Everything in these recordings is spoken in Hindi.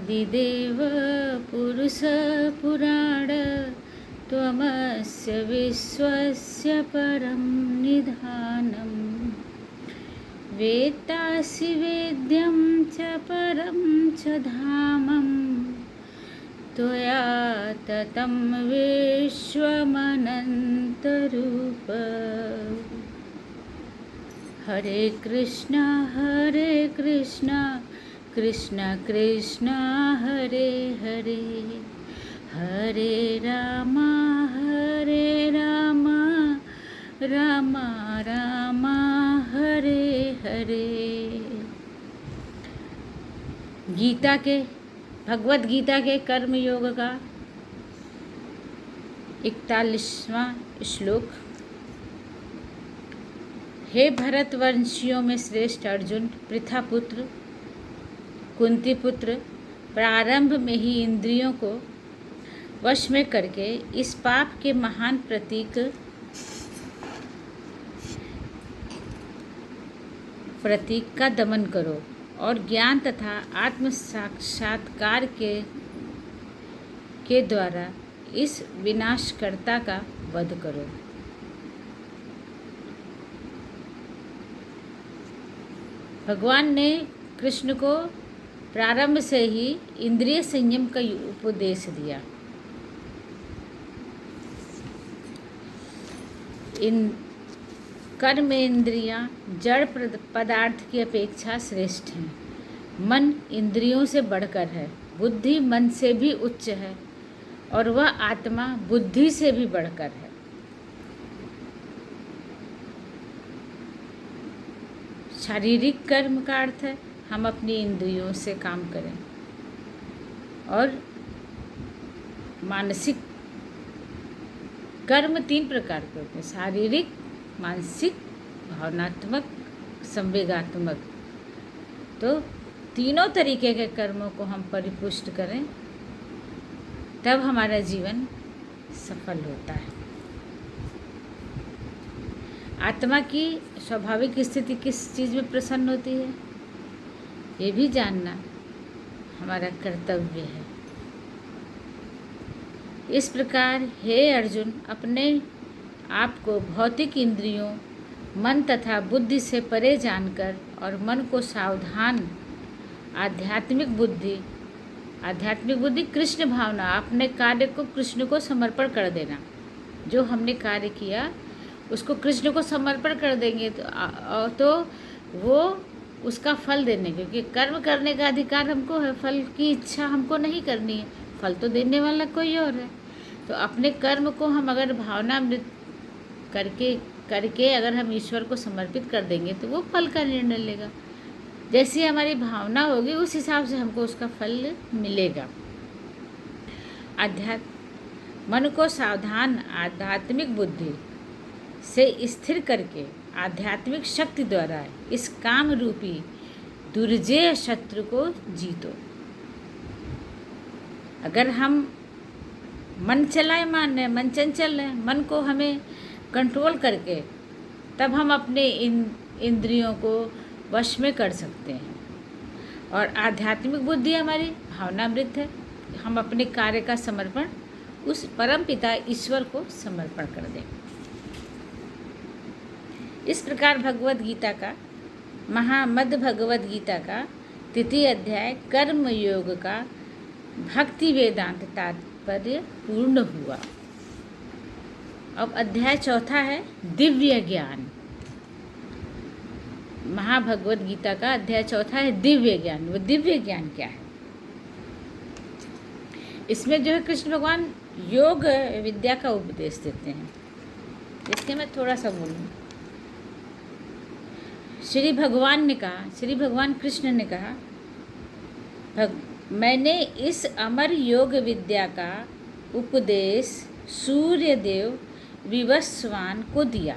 आदिदेव पुरुषपुराण त्वमस्य विश्वस्य परं निधानम् वेत्तासि वेद्यं च परं च धामम् त्वया ततं विश्वमनन्तरूप। हरे कृष्णा कृष्ण कृष्ण हरे हरे, हरे राम राम राम हरे हरे। गीता के भगवत गीता के कर्म योग का 41वां श्लोक। हे भरतवंशियों में श्रेष्ठ अर्जुन, पृथा पुत्र, कुंती पुत्र, प्रारंभ में ही इंद्रियों को वश में करके इस पाप के महान प्रतीक का दमन करो और ज्ञान तथा आत्म साक्षात्कार के द्वारा इस विनाशकर्ता का वध करो। भगवान ने कृष्ण को प्रारंभ से ही इंद्रिय संयम का उपदेश दिया। इन कर्म इंद्रियां जड़ पदार्थ की अपेक्षा श्रेष्ठ हैं। मन इंद्रियों से बढ़कर है, बुद्धि मन से भी उच्च है और वह आत्मा बुद्धि से भी बढ़कर है। शारीरिक कर्म का अर्थ है हम अपनी इंद्रियों से काम करें, और मानसिक कर्म 3 प्रकार के होते हैं: शारीरिक, मानसिक, भावनात्मक, संवेगात्मक। तो तीनों तरीके के कर्मों को हम परिपुष्ट करें, तब हमारा जीवन सफल होता है। आत्मा की स्वाभाविक स्थिति किस चीज़ में प्रसन्न होती है, ये भी जानना हमारा कर्तव्य है। इस प्रकार हे अर्जुन, अपने आप को भौतिक इंद्रियों, मन तथा बुद्धि से परे जानकर और मन को सावधान आध्यात्मिक बुद्धि कृष्ण भावना, अपने कार्य को कृष्ण को समर्पण कर देना। जो हमने कार्य किया उसको कृष्ण को समर्पण कर देंगे तो वो उसका फल देने, क्योंकि कर्म करने का अधिकार हमको है, फल की इच्छा हमको नहीं करनी है, फल तो देने वाला कोई और है। तो अपने कर्म को हम अगर भावनामृत करके अगर हम ईश्वर को समर्पित कर देंगे तो वो फल का निर्णय लेगा। जैसी हमारी भावना होगी उस हिसाब से हमको उसका फल मिलेगा। मन को सावधान आध्यात्मिक बुद्धि से स्थिर करके आध्यात्मिक शक्ति द्वारा इस काम रूपी दुर्जेय शत्रु को जीतो। अगर हम मन चंचल है, मन को हमें कंट्रोल करके तब हम अपने इंद्रियों को वश में कर सकते हैं। और आध्यात्मिक बुद्धि हमारी भावनामृत है, हम अपने कार्य का समर्पण उस परम पिता ईश्वर को समर्पण कर दें। इस प्रकार भगवत गीता का महामद भगवत गीता का 3 अध्याय कर्म योग का भक्ति वेदांत तात्पर्य पूर्ण हुआ। अब अध्याय 4 है दिव्य ज्ञान। महाभगवत गीता का अध्याय 4 है दिव्य ज्ञान। वो दिव्य ज्ञान क्या है? इसमें जो है कृष्ण भगवान योग विद्या का उपदेश देते हैं। इसके मैं थोड़ा सा बोलूँ। श्री भगवान कृष्ण ने कहा, मैंने इस अमर योग विद्या का उपदेश सूर्यदेव विवस्वान को दिया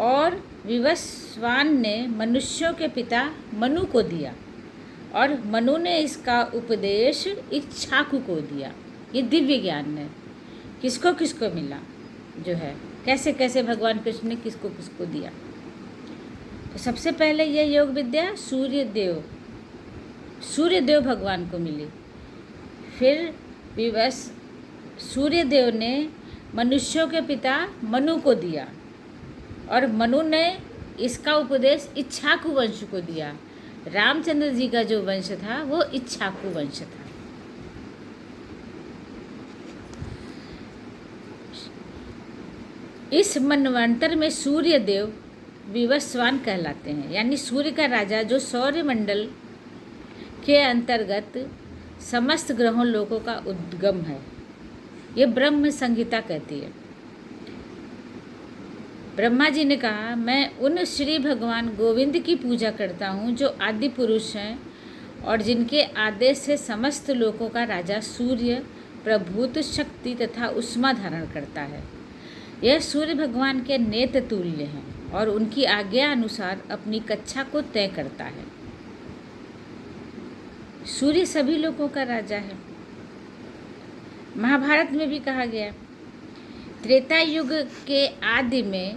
और विवस्वान ने मनुष्यों के पिता मनु को दिया और मनु ने इसका उपदेश इक्ष्वाकु को दिया। ये दिव्य ज्ञान है। किसको किसको मिला जो है, कैसे कैसे भगवान कृष्ण ने किसको किसको दिया। तो सबसे पहले यह योग विद्या सूर्यदेव भगवान को मिली। फिर विवश सूर्यदेव ने मनुष्यों के पिता मनु को दिया और मनु ने इसका उपदेश इक्ष्वाकु वंश को दिया। रामचंद्र जी का जो वंश था वो इक्ष्वाकु वंश था। इस मनवंतर में सूर्य देव विवस्वान कहलाते हैं, यानी सूर्य का राजा, जो सौर्य मंडल के अंतर्गत समस्त ग्रहों लोकों का उद्गम है। ये ब्रह्म संहिता कहती है। ब्रह्मा जी ने कहा, मैं उन श्री भगवान गोविंद की पूजा करता हूँ जो आदि पुरुष हैं और जिनके आदेश से समस्त लोकों का राजा सूर्य प्रभुत्व, शक्ति तथा उष्मा धारण करता है। यह सूर्य भगवान के नेत्र तुल्य हैं और उनकी आज्ञा अनुसार अपनी कक्षा को तय करता है। सूर्य सभी लोगों का राजा है। महाभारत में भी कहा गया, त्रेता युग के आदि में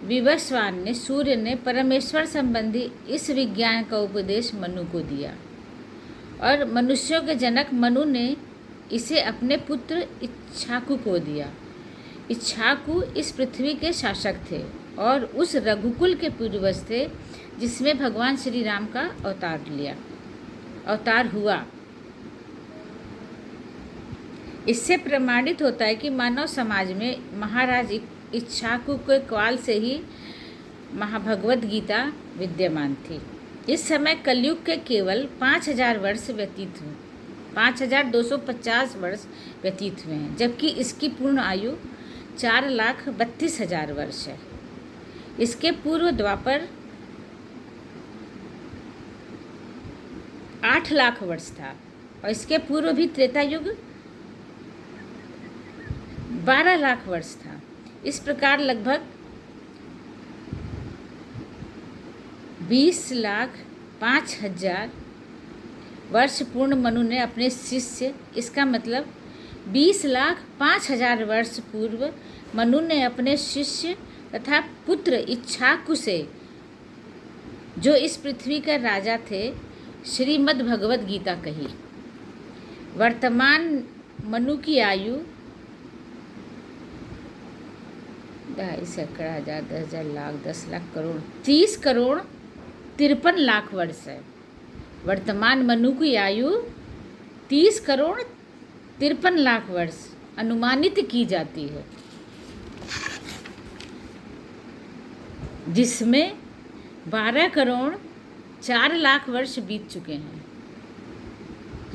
विवस्वान ने, सूर्य ने परमेश्वर संबंधी इस विज्ञान का उपदेश मनु को दिया और मनुष्यों के जनक मनु ने इसे अपने पुत्र इक्ष्वाकु को दिया। इक्ष्वाकु इस पृथ्वी के शासक थे और उस रघुकुल के पूर्वज थे जिसमें भगवान श्री राम का अवतार हुआ। इससे प्रमाणित होता है कि मानव समाज में महाराज इक्ष्वाकु के काल से ही महाभगवत गीता विद्यमान थी। इस समय कलयुग के केवल 5000 वर्ष व्यतीत हुए, 5250 वर्ष व्यतीत हुए हैं, जबकि इसकी पूर्ण आयु 4,32,000 वर्ष है। इसके पूर्व द्वापर 8 लाख वर्ष था और इसके पूर्व भी त्रेता युग 12 लाख वर्ष था। इस प्रकार लगभग 20,05,000 वर्ष पूर्ण मनु ने अपने शिष्य, इसका मतलब 20,05,000 वर्ष पूर्व मनु ने अपने शिष्य तथा पुत्र इक्ष्वाकु से, जो इस पृथ्वी का राजा थे, श्रीमद् भगवत गीता कही। वर्तमान मनु की आयु 2,00,000, 10,000, लाख, 10 लाख, करोड़, 30 करोड़ 53 लाख वर्ष है। वर्तमान मनु की आयु 30 करोड़ 53 लाख वर्ष अनुमानित की जाती है, जिसमें 12 करोड़ 4 लाख वर्ष बीत चुके हैं।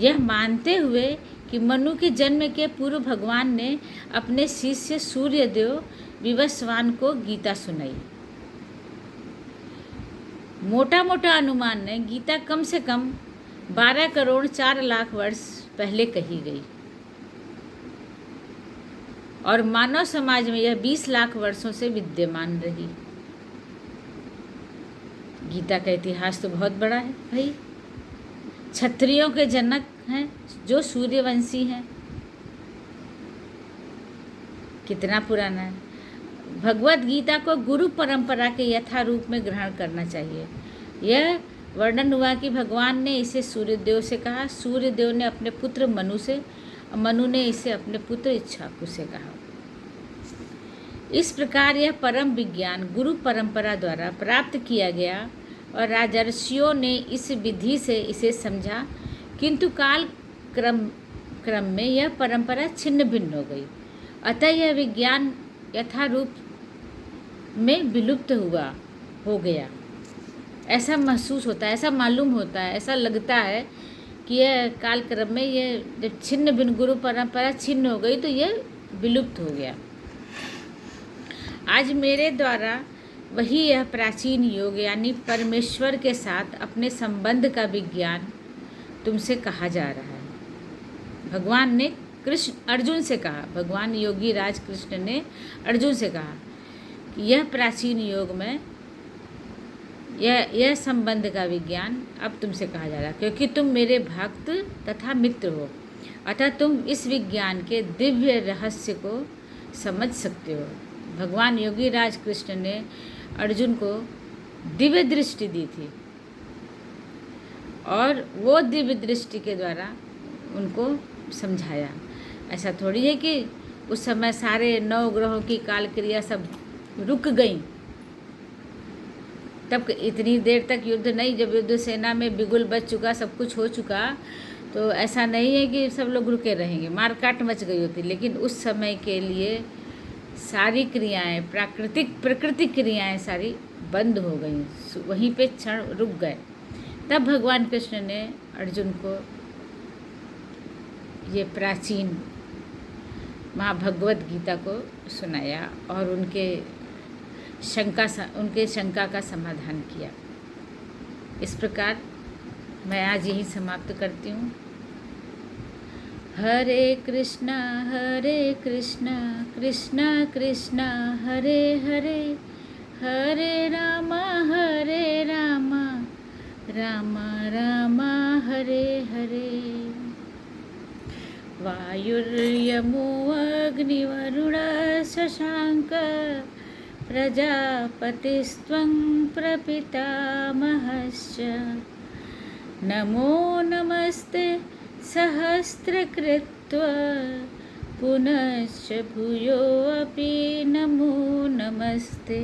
यह मानते हुए कि मनु के जन्म के पूर्व भगवान ने अपने शिष्य सूर्यदेव विवस्वान को गीता सुनाई। मोटा मोटा अनुमान है, गीता कम से कम 12 करोड़ 4 लाख वर्ष पहले कही गई और मानव समाज में यह 20 लाख वर्षों से विद्यमान रही। गीता का इतिहास तो बहुत बड़ा है भाई। क्षत्रियों के जनक हैं जो सूर्यवंशी हैं, कितना पुराना है। भगवत गीता को गुरु परंपरा के यथारूप में ग्रहण करना चाहिए। यह वर्णन हुआ कि भगवान ने इसे सूर्यदेव से कहा, सूर्यदेव ने अपने पुत्र मनु से, और मनु ने इसे अपने पुत्र इक्ष्वाकु से कहा। इस प्रकार यह परम विज्ञान गुरु परंपरा द्वारा प्राप्त किया गया और राजर्षियों ने इस विधि से इसे समझा, किंतु काल क्रम में यह परंपरा छिन्न भिन्न हो गई। अतः यह विज्ञान यथारूप में विलुप्त हो गया। ऐसा महसूस होता है, ऐसा मालूम होता है, ऐसा लगता है कि यह काल क्रम में यह जब छिन्न भिन्न गुरु परंपरा छिन्न हो गई तो यह विलुप्त हो गया। आज मेरे द्वारा वही यह प्राचीन योग यानी परमेश्वर के साथ अपने संबंध का विज्ञान तुमसे कहा जा रहा है। भगवान ने अर्जुन से कहा, भगवान योगी राज कृष्ण ने अर्जुन से कहा कि यह प्राचीन योग में यह संबंध का विज्ञान अब तुमसे कहा जा रहा है, क्योंकि तुम मेरे भक्त तथा मित्र हो, अतः तुम इस विज्ञान के दिव्य रहस्य को समझ सकते हो। भगवान योगी राज कृष्ण ने अर्जुन को दिव्य दृष्टि दी थी और वो दिव्य दृष्टि के द्वारा उनको समझाया। ऐसा थोड़ी है कि उस समय सारे 9 ग्रहों की काल क्रिया सब रुक गई, तब इतनी देर तक युद्ध नहीं। जब युद्ध सेना में बिगुल बच चुका, सब कुछ हो चुका, तो ऐसा नहीं है कि सब लोग रुके रहेंगे, मार काट मच गई होती। लेकिन उस समय के लिए सारी क्रियाएं, प्रकृति क्रियाएं सारी बंद हो गई, वहीं पे क्षण रुक गए। तब भगवान कृष्ण ने अर्जुन को ये प्राचीन महाभगवत गीता को सुनाया और उनके शंका का समाधान किया। इस प्रकार मैं आज यही समाप्त करती हूँ। हरे कृष्णा कृष्णा कृष्णा हरे हरे, हरे रामा रामा रामा हरे हरे। वायुर्यमो अग्निवरुण शशांक प्रजापतिस्त्वं प्रपितामहश्च। नमो नमस्ते सहस्रकृत्वा पुनश्च भूयोऽपि नमो नमस्ते।